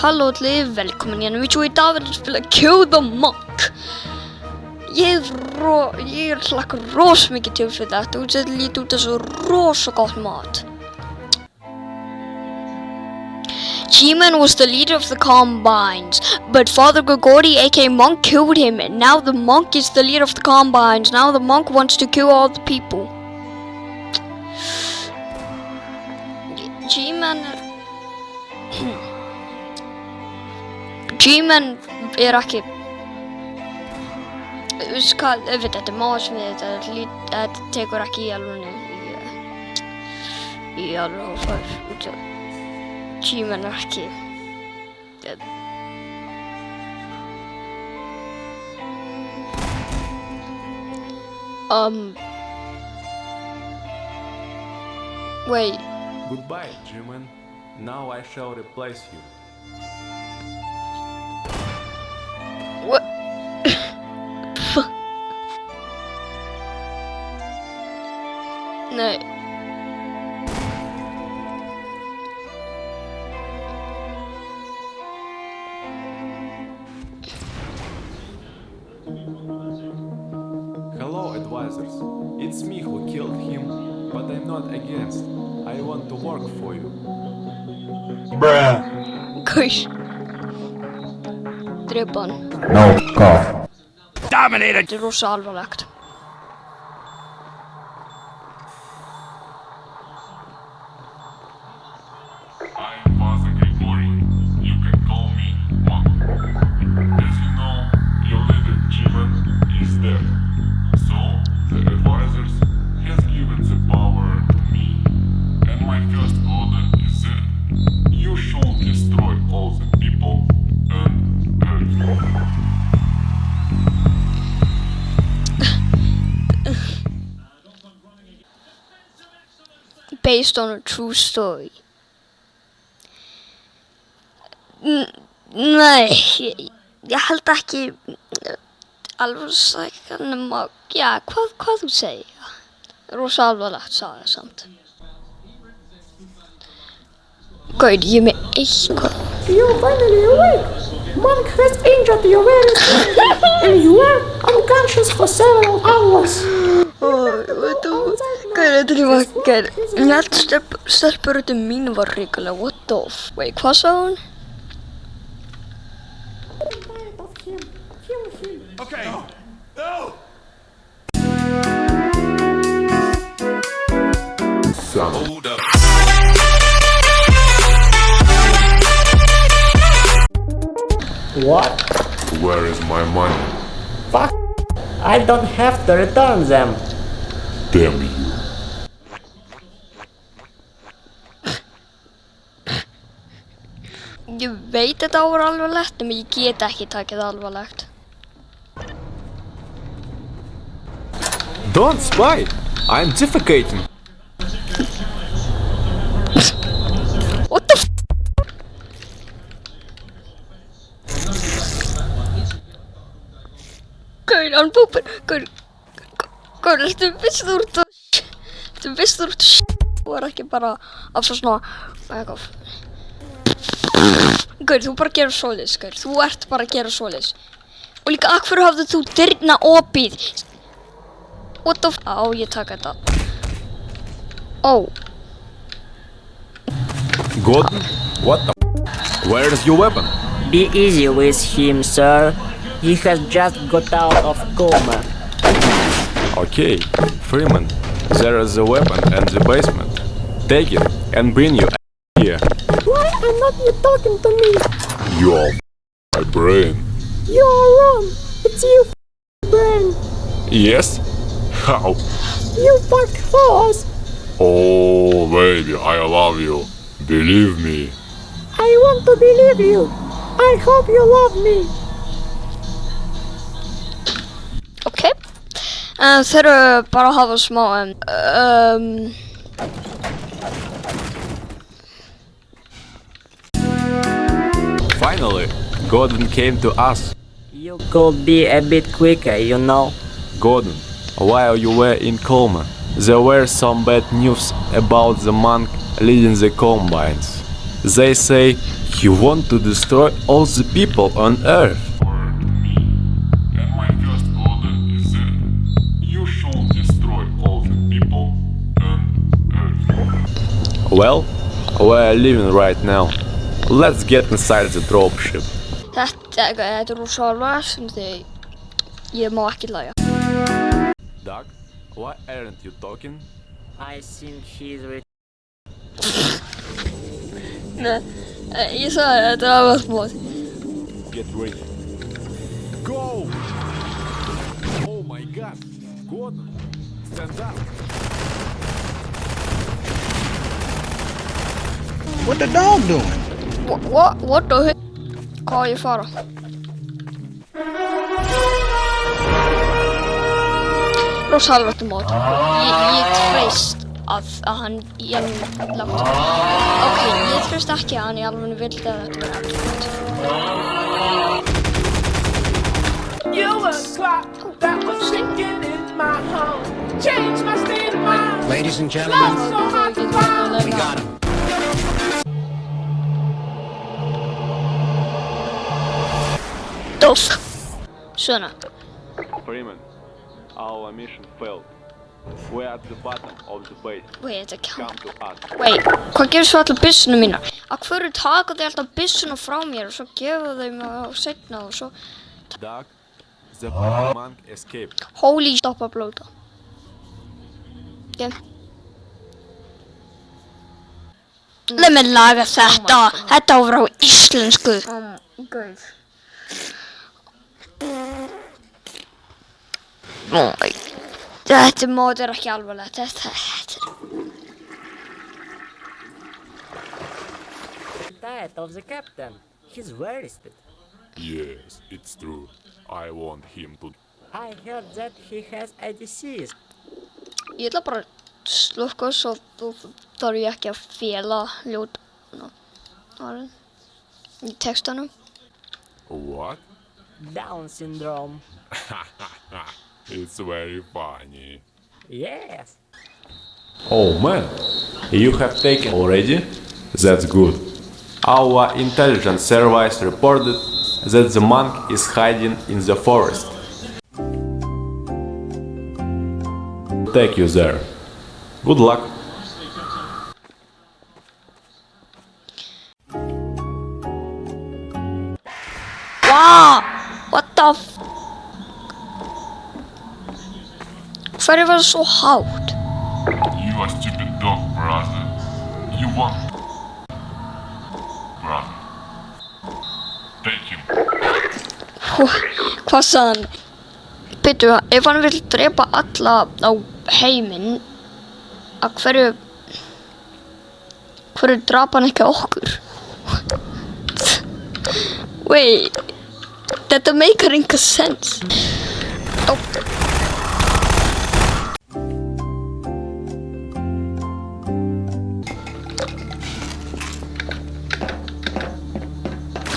Halló allir, velkomin í vídeo. Í dag verður að spila Kill the Monk. Ég hlakka rosa mikið til fyrir þetta og þetta lítur út eins og rosa gott mat. G-Man was the leader of the Combines, but Father Grigori, aka Monk, killed him. And now the Monk is the leader of the Combines. Now the Monk wants to kill all the people. G-Man ekki... Þetta másmið, þetta tekur ekki í alveg hófar. G-Man ekki... Wait. Goodbye, G-Man. Now I shall replace you. What? No. Hello, advisors. It's me who killed him, but I'm not against. I want to work for you. Bruh. Gosh. Drepa. No, cough. Dominated! Þetta rosa alvarlegt. I'm Father Grigori. You can call me Monk. As you know, your leader G-Man is dead. So, the advisors has given the power to me. And my first order is that you should destroy all the people and everything. Based on a true story. Nei, ég held ekki alveg saga nema, já, hvað þú segir? Rosa alvarlegt saga samt. Gauð, ég með eitthvað. You're finally awake! Monk has injured your very and you are unconscious for several hours. Gauð, þetta er makkar. Ég held stelpurötu mín var hrikalega, what the f... Wait, hvað sagði hún? Okay. No. Hold up. What? Where is my money? Fuck! I don't have to return them. Damn you. Ég veit þetta var alvarlegt, en ég get ekki takið það alvarlegt. Don't spy. I'm defecating. What the f***? Gauð, hann búpir. Gauð, ertu viss þú ert að... Þú er ekki bara að fá svona... Eitthvað... Gauð, þú bara gerir svoleiðis, Gauð. Þú ert bara að gera svoleiðis. Og líka, af hverju hafði þú dyrna opið? What the f... Á, ég taka þetta. Oh. Gordon? What the f***? Where is your weapon? Be easy with him, sir. He has just got out of coma. Okay, Freeman. There is a weapon in the basement. Take it and bring you here. Why are not you talking to me? You're my brain. You're wrong. It's you, brain. Yes? How? You fucked horse. Oh, baby, I love you. Believe me. I want to believe you. I hope you love me. Okay. Þeir eru bara að hafa smá, Finally, Gordon came to us. You could be a bit quicker, you know. Gordon, while you were in coma, there were some bad news about the monk leading the Combines. They say he wants to destroy all the people on Earth. Word to me. And my first order is that you should destroy all the people on Earth. Well, we're living right now. Let's get inside the dropship. Þetta er rosa alvarlegt því ég má ekki hlæja. Doug, why aren't you talking? I think he's with. Nei, ég sagði þetta var smóð. Get ready. Go! Oh my god! Gordon! Stand up! What the dog doing? What the heck? Hvað á ég að fara? Rosa alvarlegt móð. Ég treyst að hann í alveg látt. Ok, ég treyst ekki að hann í alveg vill að þetta verði alveg. You were a clock that was ticking in my home. Changed my state of mind. Ladies and Love gentlemen, so hard to find. we got him. Doof. Svona. Freeman, our mission failed. We're at the bottom of the base. Wait, þetta Come kemur. to us. Wait, hvað gerur svo allar byssuna mínar? Af hverju taka þau alltaf byssuna frá mér og svo gefa þau mig á seinna og svo... Doug, the monk escaped. Holy stoppa blóta. Ok. Leið mér laga þetta. Þetta á að vera á íslensku. Guð. Þetta mót er ekki alvarlegt. Þetta er... That of the captain. He's very stupid. Yes, it's true. I want him to. I heard that he has a disease. Ég ætla bara að slukka svo þú þarf ég ekki að fela ljót í textanum. What? Down syndrome. It's very funny. Yes. Oh man, you have taken already? That's good. Our intelligence service reported that the monk is hiding in the forest. Take you there. Good luck. Wow! What the f... Hverju var það svo hátt? You are stupid dog, brother. You want. Brother. Take him. Hvað sagði hann? Bíddu, ef hann vill drepa alla á heiminn, að hverju drap hann ekki okkur? Wait, þetta meikar enga sens.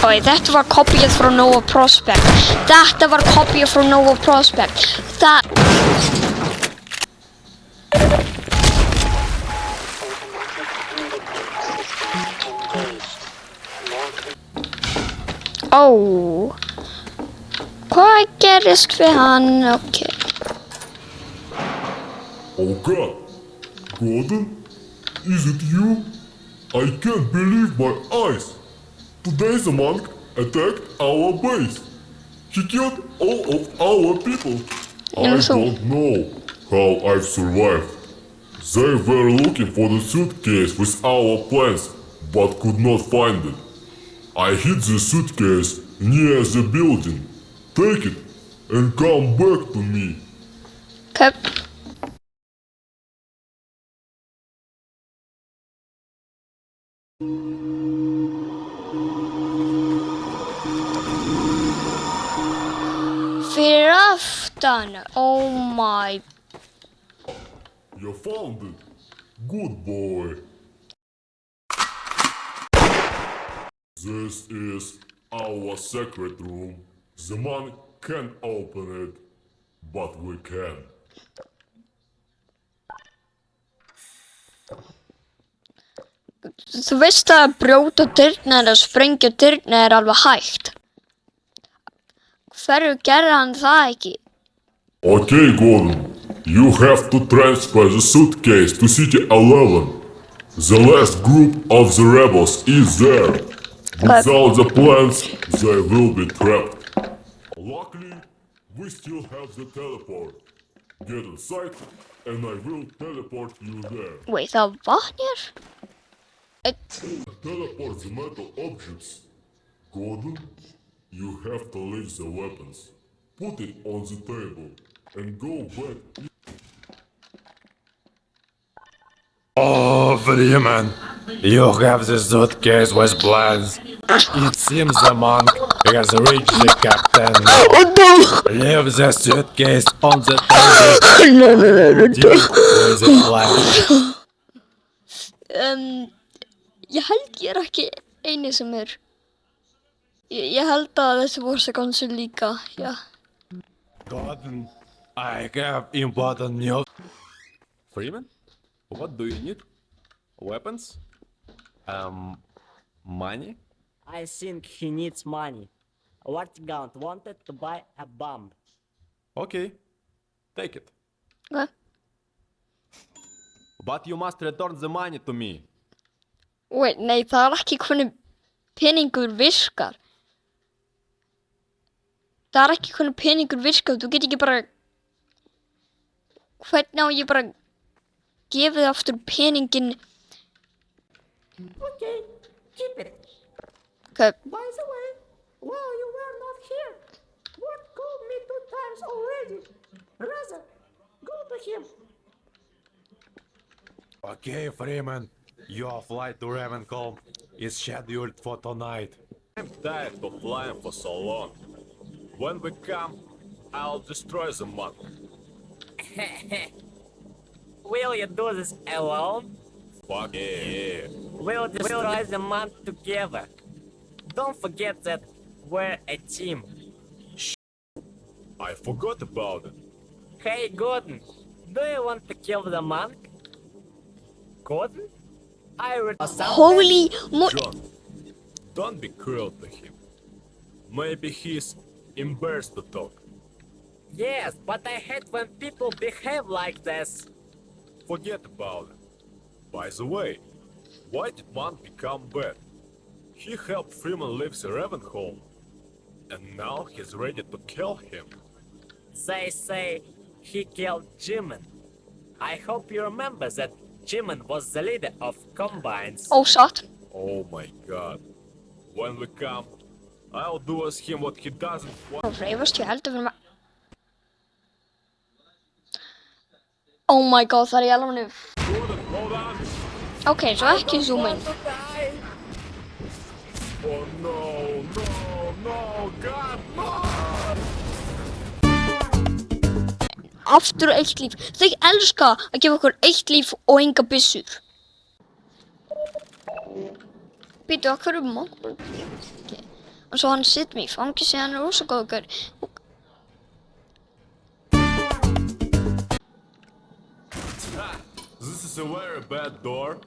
Oi, þetta var kopíið frá Nova Prospect. Þetta var kopíið frá Nova Prospect. Ó. Hvað gerist við hann? Ok. Oh god! Gordon? Is it you? I can't believe my eyes! Today the monk attacked our base. He killed all of our people. I don't know how I've survived. They were looking for the suitcase with our plans, but could not find it. I hid the suitcase near the building. Take it and come back to me. Okay. Fyrir aftan, oh my. You found it. Good boy. This is our secret room. The man can't open it, but we can. Þú veist að brjóta dyrnar eða sprengja dyrnar alveg hægt. Hverju gerði hann það ekki? Okay, Gordon. You have to transfer the suitcase to City 11. The last group of the rebels is there. Without the plans, they will be trapped. Luckily, we still have the teleport. Get inside, and I will teleport you there. Wait, það vatn hér? Teleport the metal objects. Gordon, you have to leave the weapons. Put it on the table, and go back. Oh, Freeman, you have the suitcase with plans. It seems the monk has reached the captain. Leave the suitcase on the table. No. Deal with the plan. Ég held ég ekki eini sem Ég held að þessi voru kannski líka, já. Gordon, I have important news. Freeman? What do you need? Weapons? Money? I think he needs money. Wartigant wanted to buy a bomb. Okay, take it. Okay. But you must return the money to me. Wait, nei, það ekki hvernig peningur virkar. Það ekki hvernig peningur virkar, þú get ekki bara... Hvernig á ég bara... Gefið aftur peningin... Okay, keep it. Okay. By the way, while you were not here, Gordon called me 2 times already. Rather, go to him. Okay, Freeman, your flight to Ravenclaw is scheduled for tonight. I'm tired of flying for so long. When we come, I'll destroy the monk. Will you do this alone? Fuck yeah. We'll destroy the month together. Don't forget that we're a team. I forgot about it. Hey Gordon, do you want to kill the monk? Gordon? I would... Holy mo... John, don't be cruel to him. Maybe he's embarrassed to talk. Yes, but I hate when people behave like this. Forget about it. By the way, why did Monk become bad? He helped Freeman leave the Ravenholm, and now he's ready to kill him. They say he killed Jimin. I hope you remember that Jimin was the leader of Combines. Oh, satt. Oh my god. When we come, I'll do as him what he doesn't want. Reyfast, ég held að við erum að... Oh my god, það í alveg... Hold on! Ok, svo ekki zoom in. Oh no, god, no! Aftur 1 líf. Þeir elska að gefa okkur 1 líf og enga byssur. Býtu, að hverju mokkur? Og svo hann sitt mig í fangisi, hann rosa góður. This is a very bad door.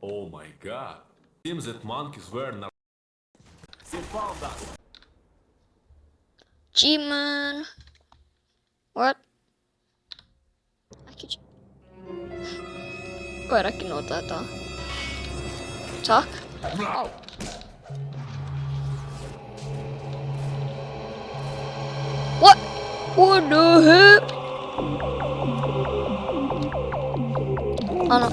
Oh my god. Seems that Monk is very He found us. G-Man. What? Ekki... Hvað ekki nota þetta? Takk. Á. What? What the heck? No.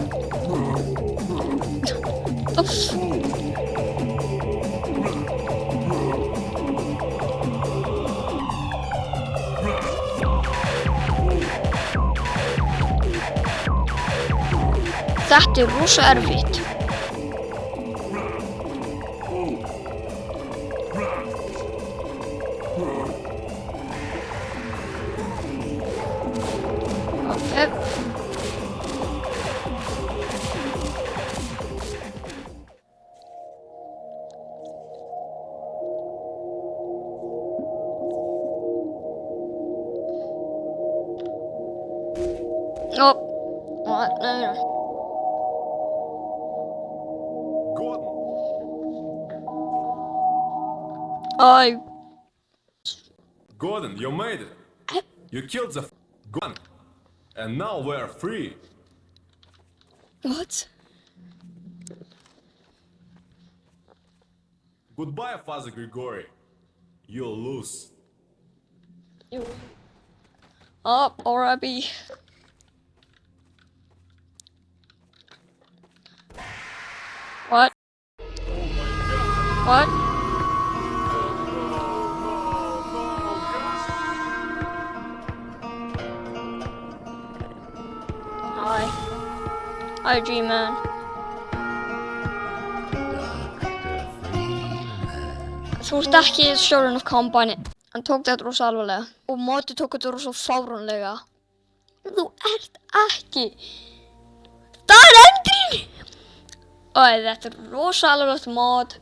Þetta rosa erfitt. Okay. Oh, nei. Æ. Gordon, you made it. You killed the gun. And now we're free. What? Goodbye, Father Grigori. You'll lose. Up, already. What? What? Hi. Hi, G-Man. Þú ert ekki stjórinn af Combine. Hann tók þetta rosa alvarlega. Og Móti tók þetta rosa fáránlega. Þú ert ekki. Það er endurinn! Æ, þetta er rosa alvarlegt Mót.